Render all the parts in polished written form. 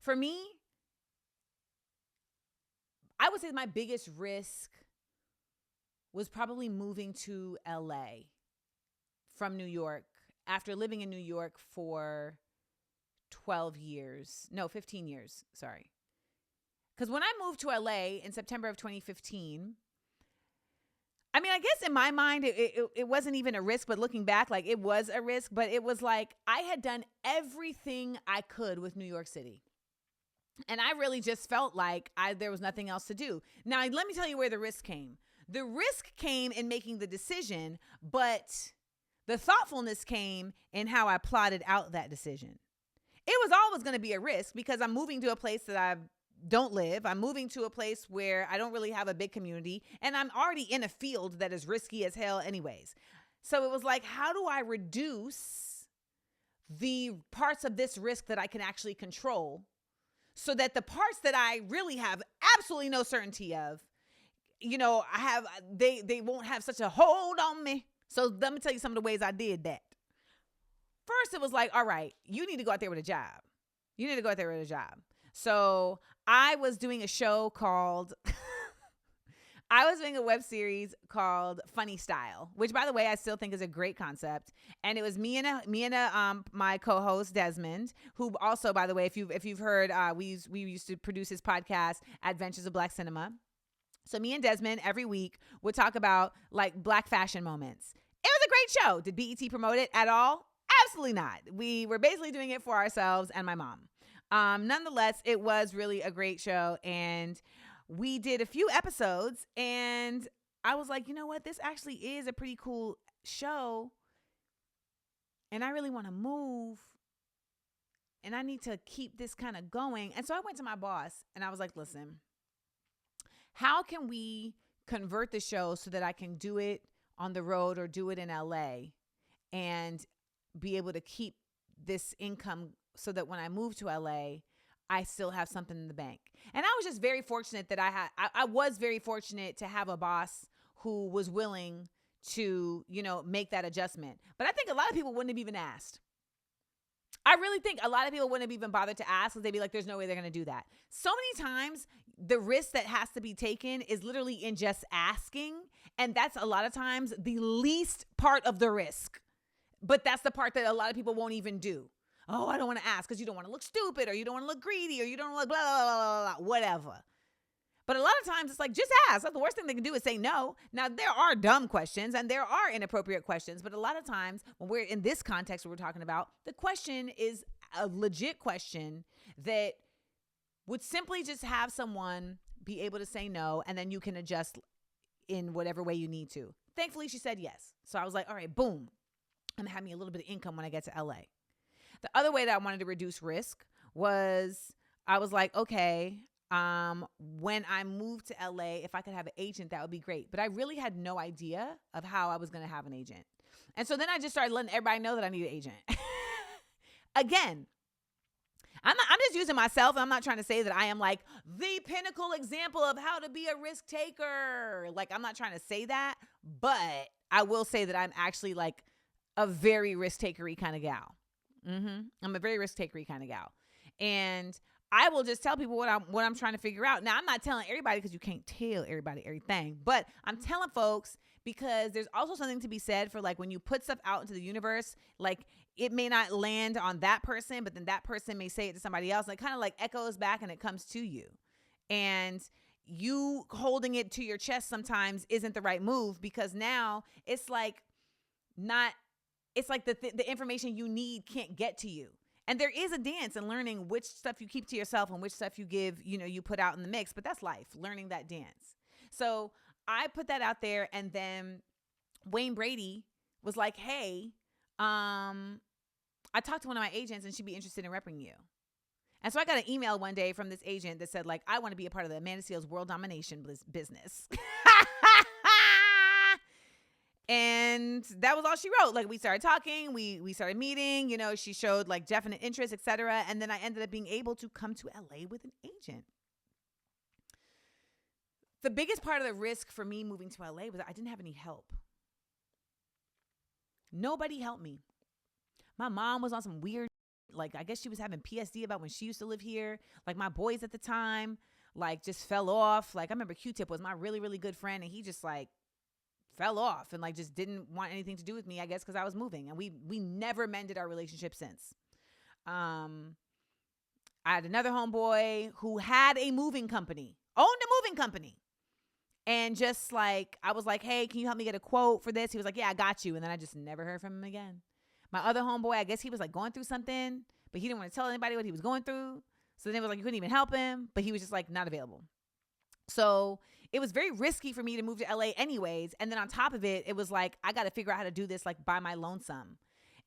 For me, I would say my biggest risk was probably moving to LA from New York after living in New York for 12 years. No, 15 years. Sorry. Because when I moved to LA in September of 2015, I mean, I guess in my mind, it wasn't even a risk, but looking back, like it was a risk, but it was like I had done everything I could with New York City. And I really just felt like there was nothing else to do. Now, let me tell you where the risk came. The risk came in making the decision, but the thoughtfulness came in how I plotted out that decision. It was always going to be a risk because I'm moving to a place that I don't live. I'm moving to a place where I don't really have a big community, and I'm already in a field that is risky as hell anyways. So it was like, how do I reduce the parts of this risk that I can actually control so that the parts that I really have absolutely no certainty of, they won't have such a hold on me. So let me tell you some of the ways I did that. First, it was like, all right, you need to go out there with a job. So I was doing a show called, I was doing a web series called Funny Style, which, by the way, I still think is a great concept. And it was me and my co-host Desmond, who also, by the way, if you've heard, we used to produce his podcast, Adventures of Black Cinema. So me and Desmond every week would talk about like Black fashion moments. It was a great show. Did BET promote it at all? Absolutely not. We were basically doing it for ourselves and my mom. Nonetheless, it was really a great show, and we did a few episodes, and I was like, you know what? This actually is a pretty cool show, and I really want to move, and I need to keep this kind of going. And so I went to my boss, and I was like, listen, how can we convert the show so that I can do it on the road or do it in LA and be able to keep this income so that when I move to LA, I still have something in the bank. And I was just very fortunate that I was very fortunate to have a boss who was willing to, make that adjustment. But I think a lot of people wouldn't have even asked. I really think a lot of people wouldn't have even bothered to ask because they'd be like, there's no way they're going to do that. So many times the risk that has to be taken is literally in just asking. And that's a lot of times the least part of the risk. But that's the part that a lot of people won't even do. Oh, I don't want to ask because you don't want to look stupid or you don't want to look greedy or you don't want to look blah, blah, blah, blah, blah, whatever. But a lot of times it's like, just ask. The worst thing they can do is say no. Now, there are dumb questions and there are inappropriate questions. But a lot of times when we're in this context we're talking about, the question is a legit question that would simply just have someone be able to say no, and then you can adjust in whatever way you need to. Thankfully, she said yes. So I was like, all right, boom. I'm going to have me a little bit of income when I get to LA. The other way that I wanted to reduce risk was I was like, okay, when I moved to LA, if I could have an agent, that would be great. But I really had no idea of how I was going to have an agent. And so then I just started letting everybody know that I need an agent. Again, I'm just using myself. I'm not trying to say that I am like the pinnacle example of how to be a risk taker. Like, I'm not trying to say that, but I will say that I'm actually like a very risk takery kind of gal. I'm a very risk takery kind of gal. And I will just tell people what I'm trying to figure out. Now, I'm not telling everybody because you can't tell everybody everything, but I'm telling folks because there's also something to be said for like when you put stuff out into the universe, like it may not land on that person, but then that person may say it to somebody else. And it kind of like echoes back and it comes to you. And you holding it to your chest sometimes isn't the right move because now it's like the information you need can't get to you. And there is a dance in learning which stuff you keep to yourself and which stuff you give, you put out in the mix. But that's life, learning that dance. So I put that out there. And then Wayne Brady was like, hey, I talked to one of my agents and she'd be interested in repping you. And so I got an email one day from this agent that said, like, I want to be a part of the Amanda Seales World Domination business. And that was all she wrote. Like, we started talking, we started meeting, she showed like definite interest, etc. And then I ended up being able to come to LA with an agent. The biggest part of the risk for me moving to LA was I didn't have any help. Nobody helped me. My mom was on some weird like, I guess she was having PSD about when she used to live here. Like, my boys at the time, like, just fell off. Like, I remember Q-Tip was my really, really good friend, and he just, like, fell off and, like, just didn't want anything to do with me, I guess, because I was moving. And we never mended our relationship since. I had another homeboy who had a moving company, owned a moving company. And just, like, I was like, hey, can you help me get a quote for this? He was like, yeah, I got you. And then I just never heard from him again. My other homeboy, I guess he was, like, going through something, but he didn't want to tell anybody what he was going through. So then it was like, you couldn't even help him, but he was just, like, not available. So it was very risky for me to move to LA anyways. And then on top of it, it was like, I got to figure out how to do this, like, by my lonesome.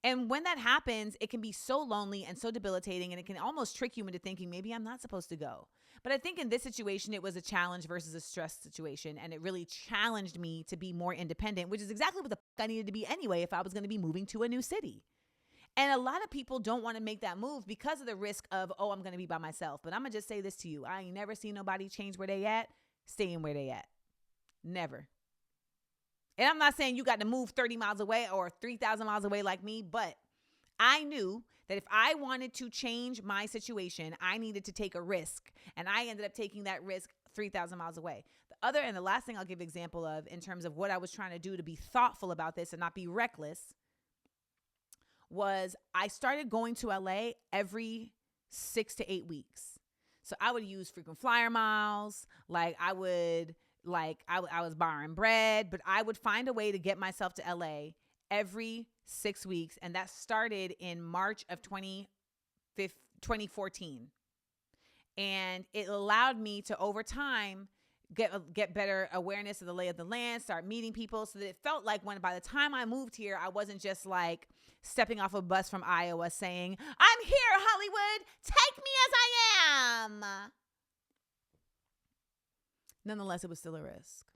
And when that happens, it can be so lonely and so debilitating, and it can almost trick you into thinking maybe I'm not supposed to go. But I think in this situation, it was a challenge versus a stress situation, and it really challenged me to be more independent, which is exactly what the fuck I needed to be anyway if I was going to be moving to a new city. And a lot of people don't want to make that move because of the risk of, oh, I'm going to be by myself. But I'm going to just say this to you. I ain't never seen nobody change where they at, staying where they at. Never. And I'm not saying you got to move 30 miles away or 3,000 miles away like me, but I knew that if I wanted to change my situation, I needed to take a risk. And I ended up taking that risk 3,000 miles away. The other and the last thing I'll give example of in terms of what I was trying to do to be thoughtful about this and not be reckless was I started going to LA every 6 to 8 weeks. So I would use frequent flyer miles. Like I was borrowing bread, but I would find a way to get myself to LA every 6 weeks. And that started in March of 2014. And it allowed me to, over time, get better awareness of the lay of the land, start meeting people, so that it felt like when by the time I moved here, I wasn't just like stepping off a bus from Iowa saying, I'm here, Hollywood, take me as I am. Nonetheless, it was still a risk.